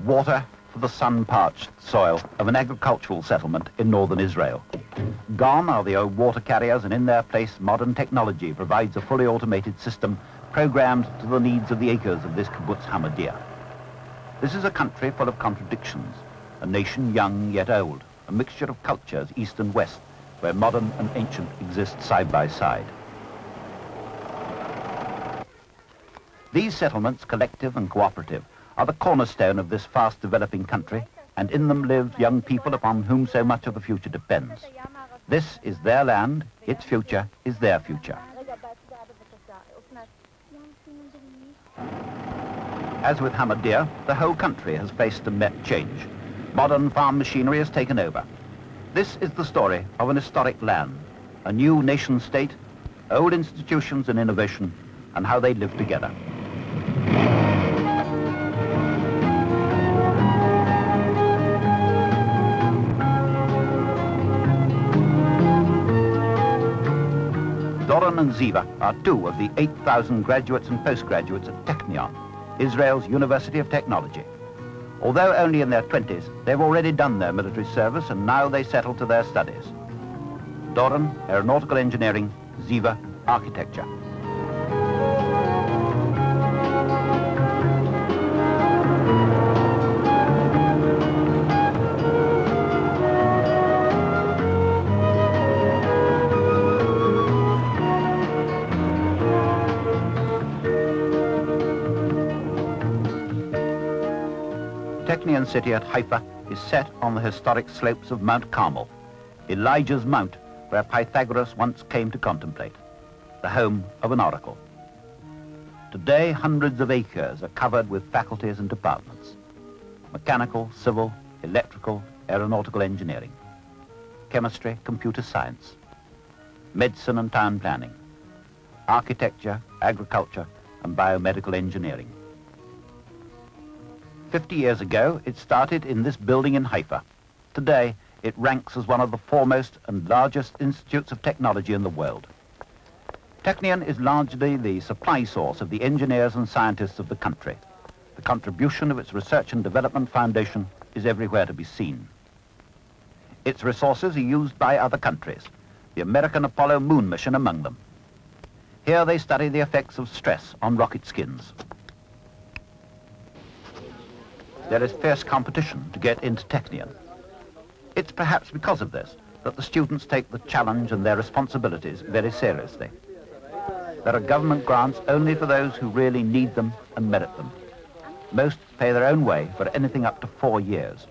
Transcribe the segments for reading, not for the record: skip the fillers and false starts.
water for the sun-parched soil of an agricultural settlement in northern Israel. Gone are the old water carriers, and in their place modern technology provides a fully automated system programmed to the needs of the acres of this kibbutz Hamadir. This is a country full of contradictions, a nation young yet old, a mixture of cultures east and west, where modern and ancient exist side by side. These settlements, collective and cooperative, are the cornerstone of this fast-developing country, and in them live young people upon whom so much of the future depends. This is their land, its future is their future. As with Hamadir, the whole country has faced and met change. Modern farm machinery has taken over. This is the story of an historic land, a new nation-state, old institutions and innovation, and how they live together. Doron and Ziva are two of the 8,000 graduates and postgraduates at Technion, Israel's University of Technology. Although only in their 20s, they've already done their military service and now they settle to their studies. Doron, aeronautical engineering, Ziva, architecture. Technion city at Haifa is set on the historic slopes of Mount Carmel, Elijah's Mount, where Pythagoras once came to contemplate, the home of an oracle. Today, hundreds of acres are covered with faculties and departments: mechanical, civil, electrical, aeronautical engineering, chemistry, computer science, medicine and town planning, architecture, agriculture, and biomedical engineering. 50 years ago, it started in this building in Haifa. Today, it ranks as one of the foremost and largest institutes of technology in the world. Technion is largely the supply source of the engineers and scientists of the country. The contribution of its Research and Development Foundation is everywhere to be seen. Its resources are used by other countries, the American Apollo moon mission among them. Here they study the effects of stress on rocket skins. There is fierce competition to get into Technion. It's perhaps because of this that the students take the challenge and their responsibilities very seriously. There are government grants only for those who really need them and merit them. Most pay their own way for anything up to 4 years.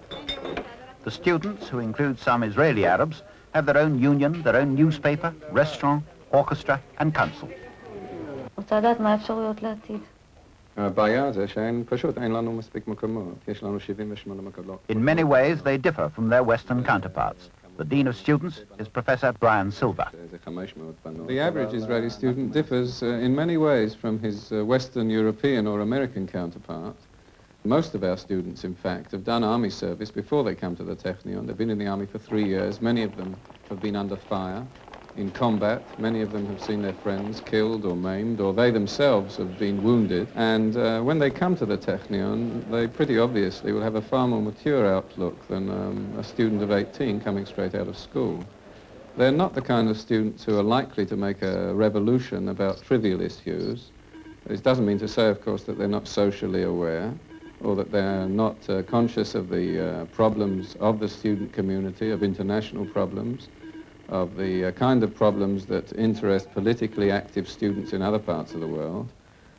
The students, who include some Israeli Arabs, have their own union, their own newspaper, restaurant, orchestra, and council. In many ways, they differ from their Western counterparts. The Dean of Students is Professor Brian Silver. The average Israeli student differs in many ways from his Western European or American counterpart. Most of our students, in fact, have done army service before they come to the Technion. They've been in the army for 3 years. Many of them have been under fire, in combat. Many of them have seen their friends killed or maimed, or they themselves have been wounded. And when they come to the Technion, they pretty obviously will have a far more mature outlook than a student of 18 coming straight out of school. They're not the kind of students who are likely to make a revolution about trivial issues. This doesn't mean to say, of course, that they're not socially aware, or that they're not conscious of the problems of the student community, of international problems, of the kind of problems that interest politically active students in other parts of the world.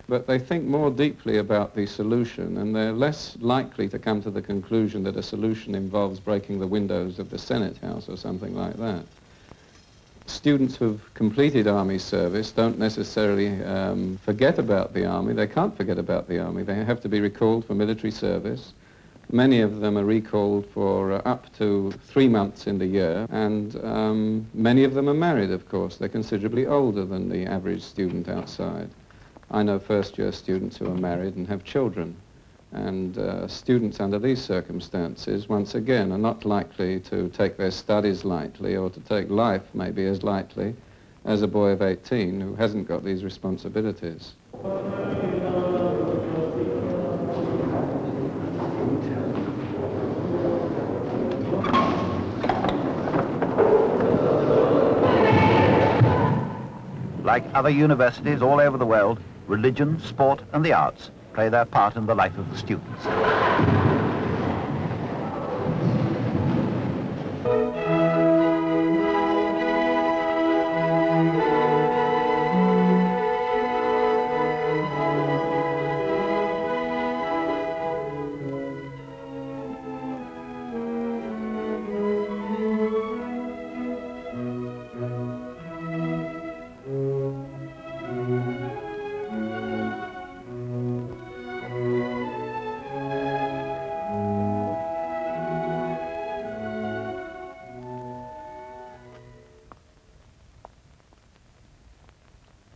But they think more deeply about the solution, and they're less likely to come to the conclusion that a solution involves breaking the windows of the Senate House or something like that. Students who've completed army service don't necessarily forget about the army. They can't forget about the army. They have to be recalled for military service. Many of them are recalled for up to 3 months in the year, and many of them are married, of course. They're considerably older than the average student outside. I know first-year students who are married and have children, and students under these circumstances, once again, are not likely to take their studies lightly or to take life maybe as lightly as a boy of 18 who hasn't got these responsibilities. Like other universities all over the world, religion, sport and the arts play their part in the life of the students.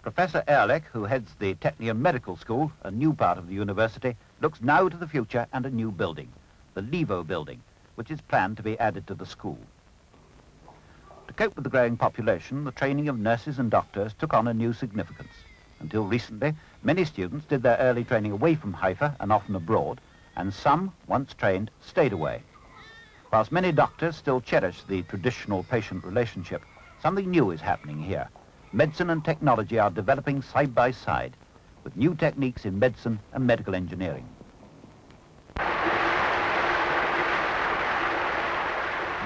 Professor Ehrlich, who heads the Technion Medical School, a new part of the university, looks now to the future and a new building, the Levo building, which is planned to be added to the school. To cope with the growing population, the training of nurses and doctors took on a new significance. Until recently, many students did their early training away from Haifa and often abroad, and some, once trained, stayed away. Whilst many doctors still cherish the traditional patient relationship, something new is happening here. Medicine and technology are developing side by side, with new techniques in medicine and medical engineering.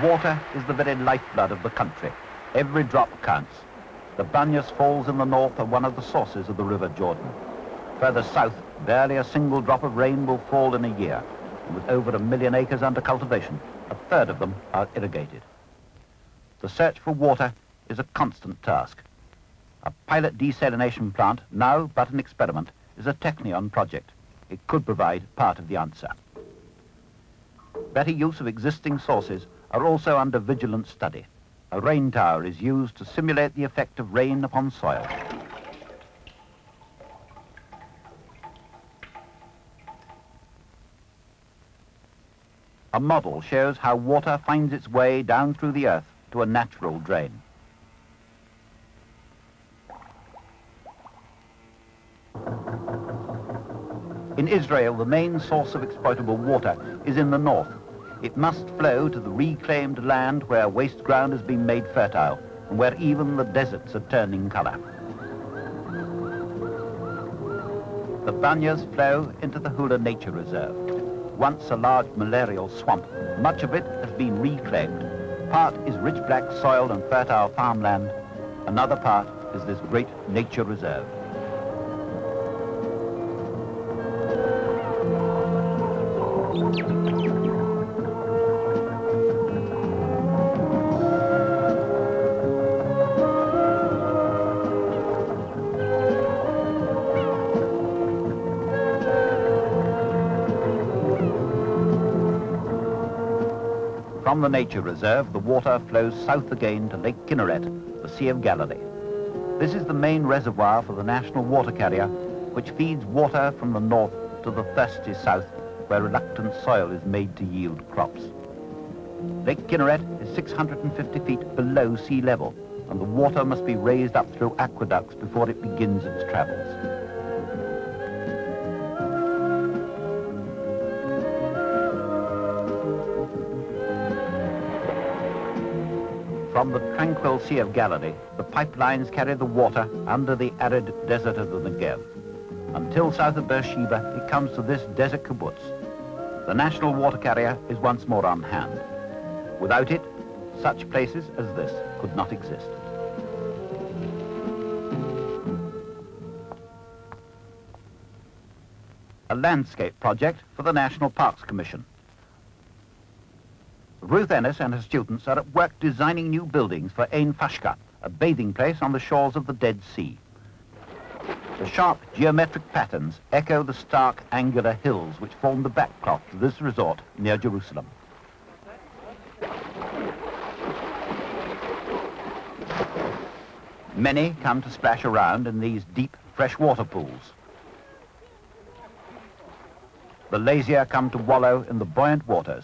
Water is the very lifeblood of the country. Every drop counts. The Banyas Falls in the north are one of the sources of the River Jordan. Further south, barely a single drop of rain will fall in a year, and with over 1 million acres under cultivation, a third of them are irrigated. The search for water is a constant task. A pilot desalination plant, now but an experiment, is a Technion project. It could provide part of the answer. Better use of existing sources are also under vigilant study. A rain tower is used to simulate the effect of rain upon soil. A model shows how water finds its way down through the earth to a natural drain. In Israel, the main source of exploitable water is in the north. It must flow to the reclaimed land where waste ground has been made fertile and where even the deserts are turning colour. The Banyas flow into the Hula Nature Reserve. Once a large malarial swamp, much of it has been reclaimed. Part is rich black soil and fertile farmland. Another part is this great nature reserve. From the nature reserve, the water flows south again to Lake Kinneret, the Sea of Galilee. This is the main reservoir for the national water carrier, which feeds water from the north to the thirsty south, where reluctant soil is made to yield crops. Lake Kinneret is 650 feet below sea level, and the water must be raised up through aqueducts before it begins its travels. From the tranquil Sea of Galilee, the pipelines carry the water under the arid desert of the Negev. Until south of Beersheba, it comes to this desert kibbutz. The national water carrier is once more on hand. Without it, such places as this could not exist. A landscape project for the National Parks Commission. Ruth Ennis and her students are at work designing new buildings for Ein Fashka, a bathing place on the shores of the Dead Sea. The sharp geometric patterns echo the stark angular hills which form the backdrop to this resort near Jerusalem. Many come to splash around in these deep freshwater pools. The lazier come to wallow in the buoyant waters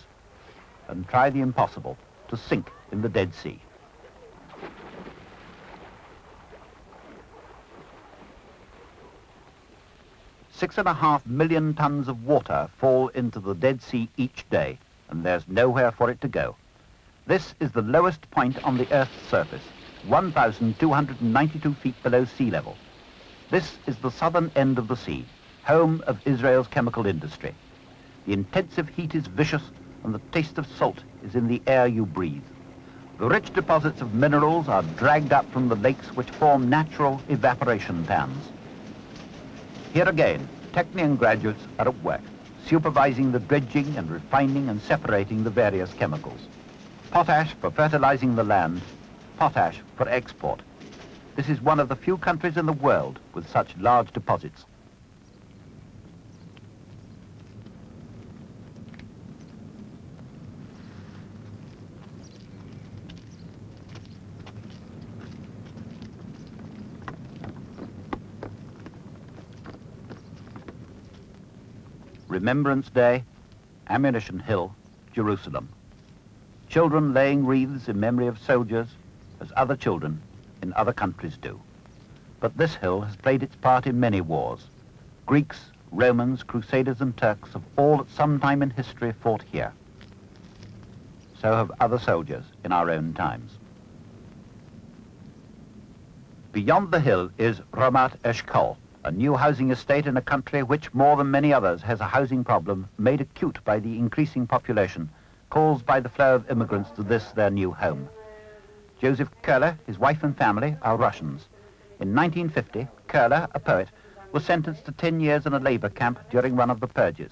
and try the impossible, to sink in the Dead Sea. $6.5 million tons of water fall into the Dead Sea each day, and there's nowhere for it to go. This is the lowest point on the Earth's surface, 1,292 feet below sea level. This is the southern end of the sea, home of Israel's chemical industry. The intensive heat is vicious and the taste of salt is in the air you breathe. The rich deposits of minerals are dragged up from the lakes which form natural evaporation pans. Here again, Technion graduates are at work, supervising the dredging and refining and separating the various chemicals. Potash for fertilizing the land, potash for export. This is one of the few countries in the world with such large deposits. Remembrance Day, Ammunition Hill, Jerusalem. Children laying wreaths in memory of soldiers as other children in other countries do. But this hill has played its part in many wars. Greeks, Romans, Crusaders and Turks have all at some time in history fought here. So have other soldiers in our own times. Beyond the hill is Ramat Eshkol, a new housing estate in a country which, more than many others, has a housing problem made acute by the increasing population caused by the flow of immigrants to this, their new home. Joseph Kurler, his wife and family, are Russians. In 1950, Kurler, a poet, was sentenced to 10 years in a labor camp during one of the purges.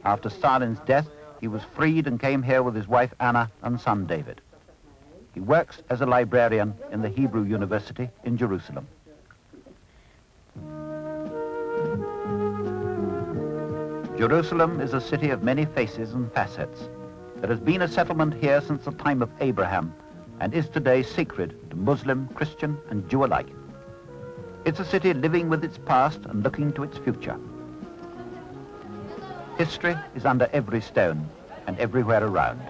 After Stalin's death, he was freed and came here with his wife Anna and son David. He works as a librarian in the Hebrew University in Jerusalem. Jerusalem is a city of many faces and facets. There has been a settlement here since the time of Abraham and is today sacred to Muslim, Christian and Jew alike. It's a city living with its past and looking to its future. History is under every stone and everywhere around.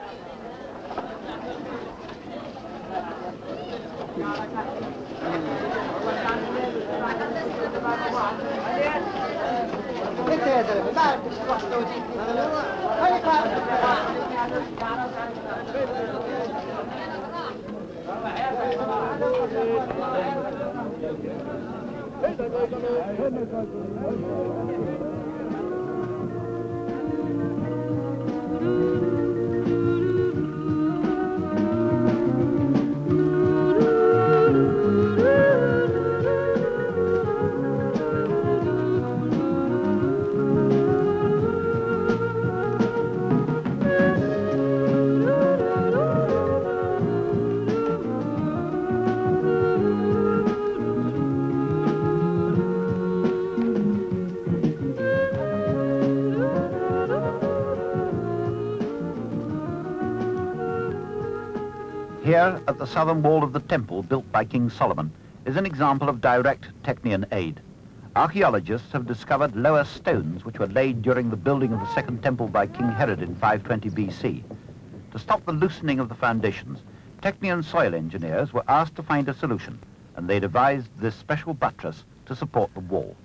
Here, at the southern wall of the temple built by King Solomon, is an example of direct Technion aid. Archaeologists have discovered lower stones which were laid during the building of the second temple by King Herod in 520 BC. To stop the loosening of the foundations, Technion soil engineers were asked to find a solution, and they devised this special buttress to support the wall.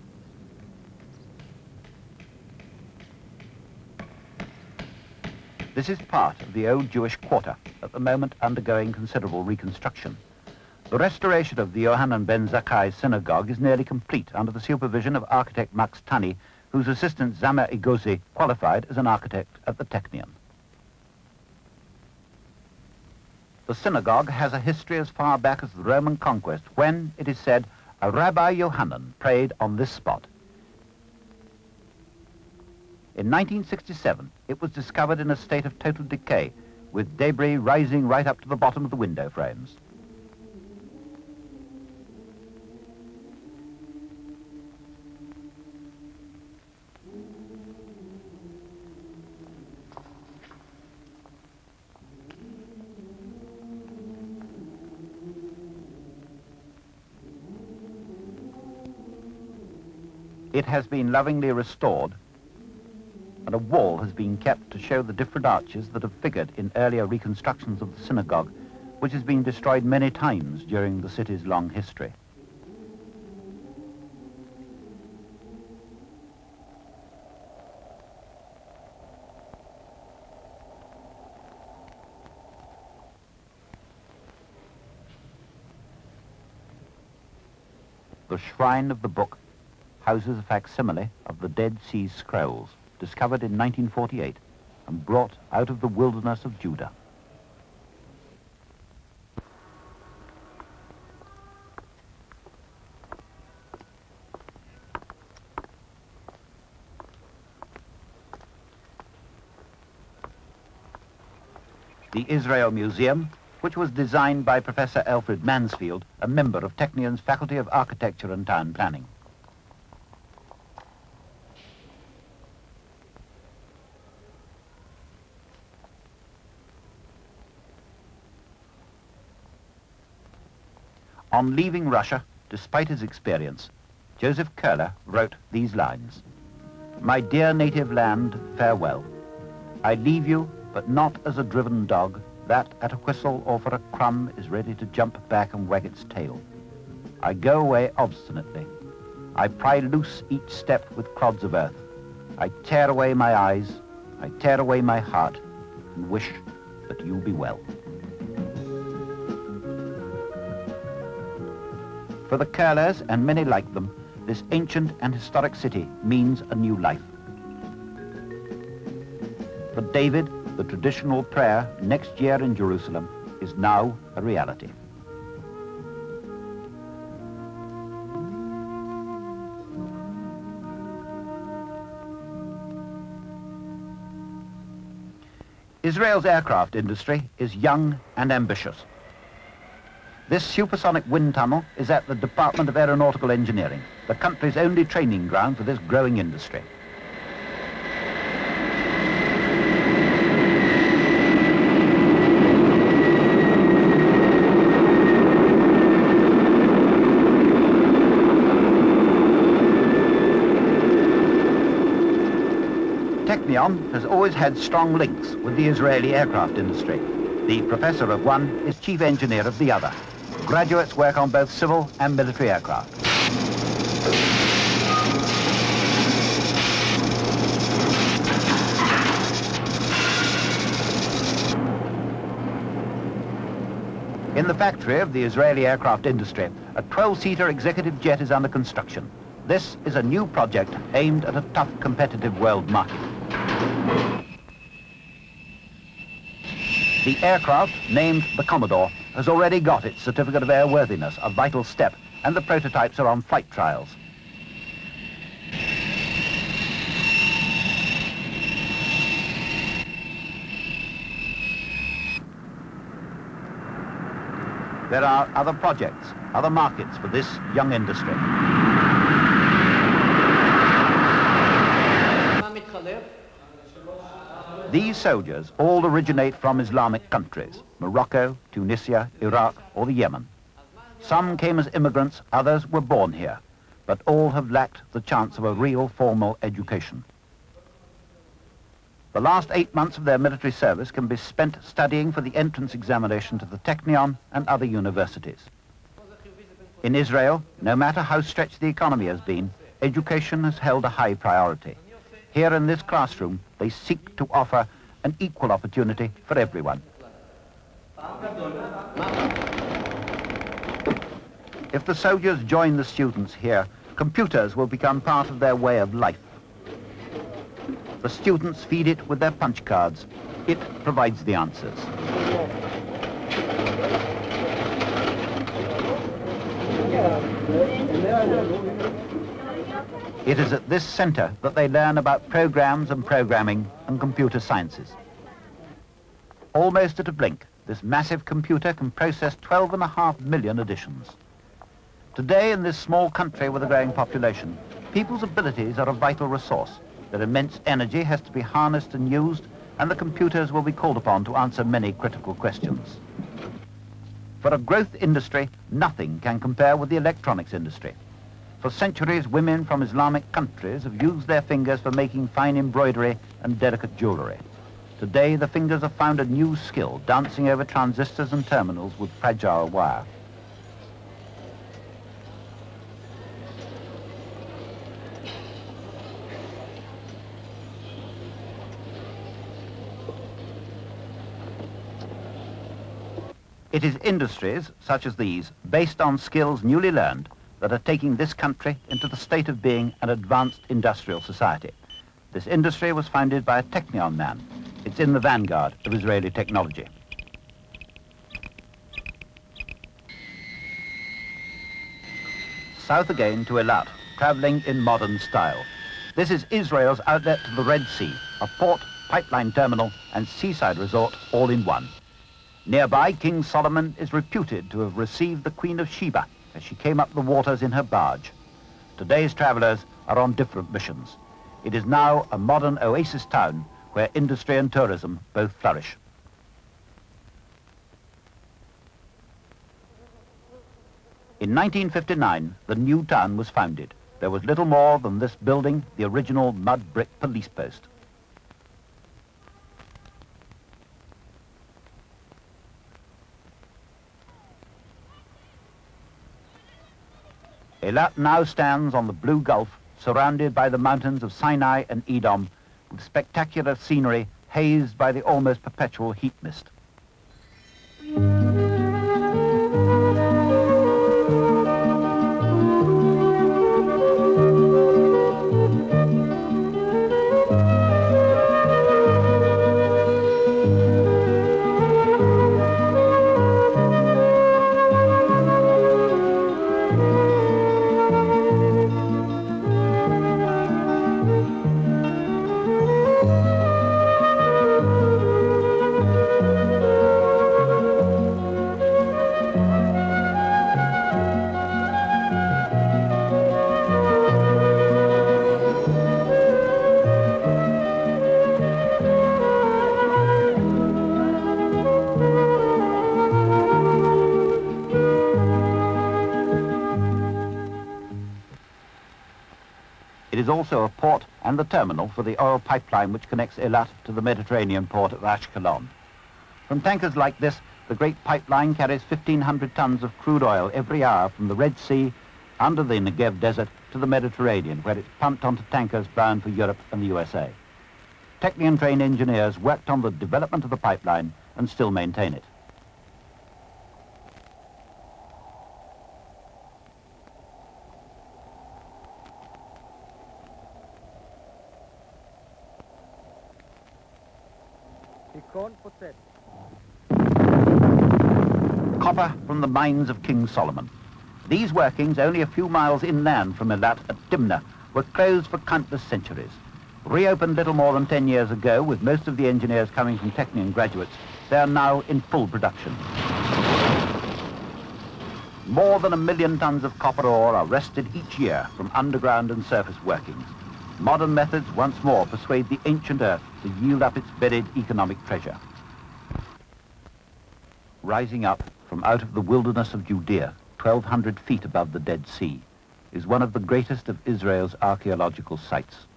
This is part of the old Jewish quarter, at the moment undergoing considerable reconstruction. The restoration of the Yohanan ben Zakkai synagogue is nearly complete under the supervision of architect Max Tani, whose assistant Zama Igozi qualified as an architect at the Technion. The synagogue has a history as far back as the Roman conquest, when, it is said, a Rabbi Yohanan prayed on this spot. In 1967, it was discovered in a state of total decay, with debris rising right up to the bottom of the window frames. It has been lovingly restored, and a wall has been kept to show the different arches that have figured in earlier reconstructions of the synagogue, which has been destroyed many times during the city's long history. The shrine of the book houses a facsimile of the Dead Sea Scrolls, discovered in 1948 and brought out of the wilderness of Judah. The Israel Museum, which was designed by Professor Alfred Mansfield, a member of Technion's Faculty of Architecture and Town Planning. On leaving Russia, despite his experience, Joseph Köhler wrote these lines: "My dear native land, farewell. I leave you, but not as a driven dog that at a whistle or for a crumb is ready to jump back and wag its tail. I go away obstinately. I pry loose each step with clods of earth. I tear away my eyes, I tear away my heart, and wish that you be well." For the Köhlers and many like them, this ancient and historic city means a new life. For David, the traditional prayer next year in Jerusalem is now a reality. Israel's aircraft industry is young and ambitious. This supersonic wind tunnel is at the Department of Aeronautical Engineering, the country's only training ground for this growing industry. Technion has always had strong links with the Israeli aircraft industry. The professor of one is chief engineer of the other. Graduates work on both civil and military aircraft. In the factory of the Israeli aircraft industry, a 12-seater executive jet is under construction. This is a new project aimed at a tough competitive world market. The aircraft, named the Commodore, has already got its certificate of airworthiness, a vital step, and the prototypes are on flight trials. There are other projects, other markets for this young industry. These soldiers all originate from Islamic countries, Morocco, Tunisia, Iraq, or the Yemen. Some came as immigrants, others were born here, but all have lacked the chance of a real formal education. The last 8 months of their military service can be spent studying for the entrance examination to the Technion and other universities. In Israel, no matter how stretched the economy has been, education has held a high priority. Here in this classroom, they seek to offer an equal opportunity for everyone. If the soldiers join the students here, computers will become part of their way of life. The students feed it with their punch cards. It provides the answers. It is at this center that they learn about programs and programming and computer sciences. Almost at a blink, this massive computer can process 12.5 million additions. Today, in this small country with a growing population, people's abilities are a vital resource. Their immense energy has to be harnessed and used, and the computers will be called upon to answer many critical questions. For a growth industry, nothing can compare with the electronics industry. For centuries, women from Islamic countries have used their fingers for making fine embroidery and delicate jewelry. Today, the fingers have found a new skill, dancing over transistors and terminals with fragile wire. It is industries such as these, based on skills newly learned, that are taking this country into the state of being an advanced industrial society. This industry was founded by a Technion man. It's in the vanguard of Israeli technology. South again to Eilat, traveling in modern style. This is Israel's outlet to the Red Sea, a port, pipeline terminal, and seaside resort all in one. Nearby, King Solomon is reputed to have received the Queen of Sheba as she came up the waters in her barge. Today's travelers are on different missions. It is now a modern oasis town where industry and tourism both flourish. In 1959, the new town was founded. There was little more than this building, the original mud brick police post. Eilat now stands on the blue Gulf, surrounded by the mountains of Sinai and Edom, with spectacular scenery hazed by the almost perpetual heat mist. It is also a port and the terminal for the oil pipeline which connects Eilat to the Mediterranean port of Ashkelon. From tankers like this, the great pipeline carries 1,500 tons of crude oil every hour from the Red Sea under the Negev desert to the Mediterranean, where it's pumped onto tankers bound for Europe and the USA. Technion-trained engineers worked on the development of the pipeline and still maintain it. Copper from the mines of King Solomon. These workings, only a few miles inland from Eilat at Dimna, were closed for countless centuries. Reopened little more than 10 years ago, with most of the engineers coming from Technion graduates, they are now in full production. More than 1 million tons of copper ore are wrested each year from underground and surface workings. Modern methods once more persuade the ancient earth to yield up its buried economic treasure. Rising up from out of the wilderness of Judea, 1,200 feet above the Dead Sea, is one of the greatest of Israel's archaeological sites,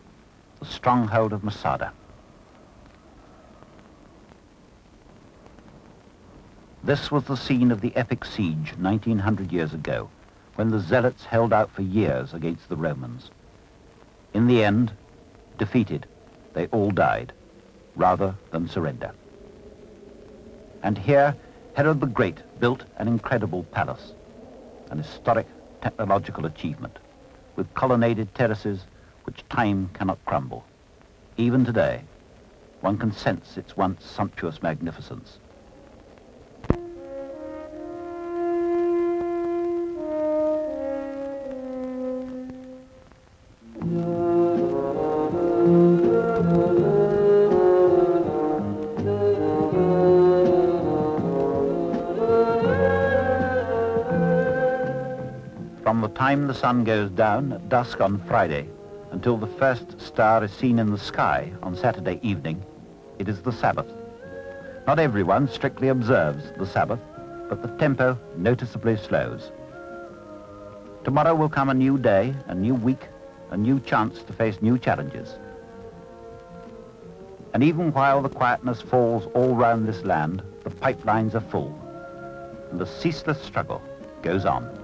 the stronghold of Masada. This was the scene of the epic siege 1,900 years ago, when the Zealots held out for years against the Romans. In the end, defeated, they all died, rather than surrender. And here, Herod the Great built an incredible palace, an historic technological achievement, with colonnaded terraces which time cannot crumble. Even today, one can sense its once sumptuous magnificence. From the time the sun goes down at dusk on Friday until the first star is seen in the sky on Saturday evening, it is the Sabbath. Not everyone strictly observes the Sabbath, but the tempo noticeably slows. Tomorrow will come a new day, a new week, a new chance to face new challenges. And even while the quietness falls all round this land, the pipelines are full, and the ceaseless struggle goes on.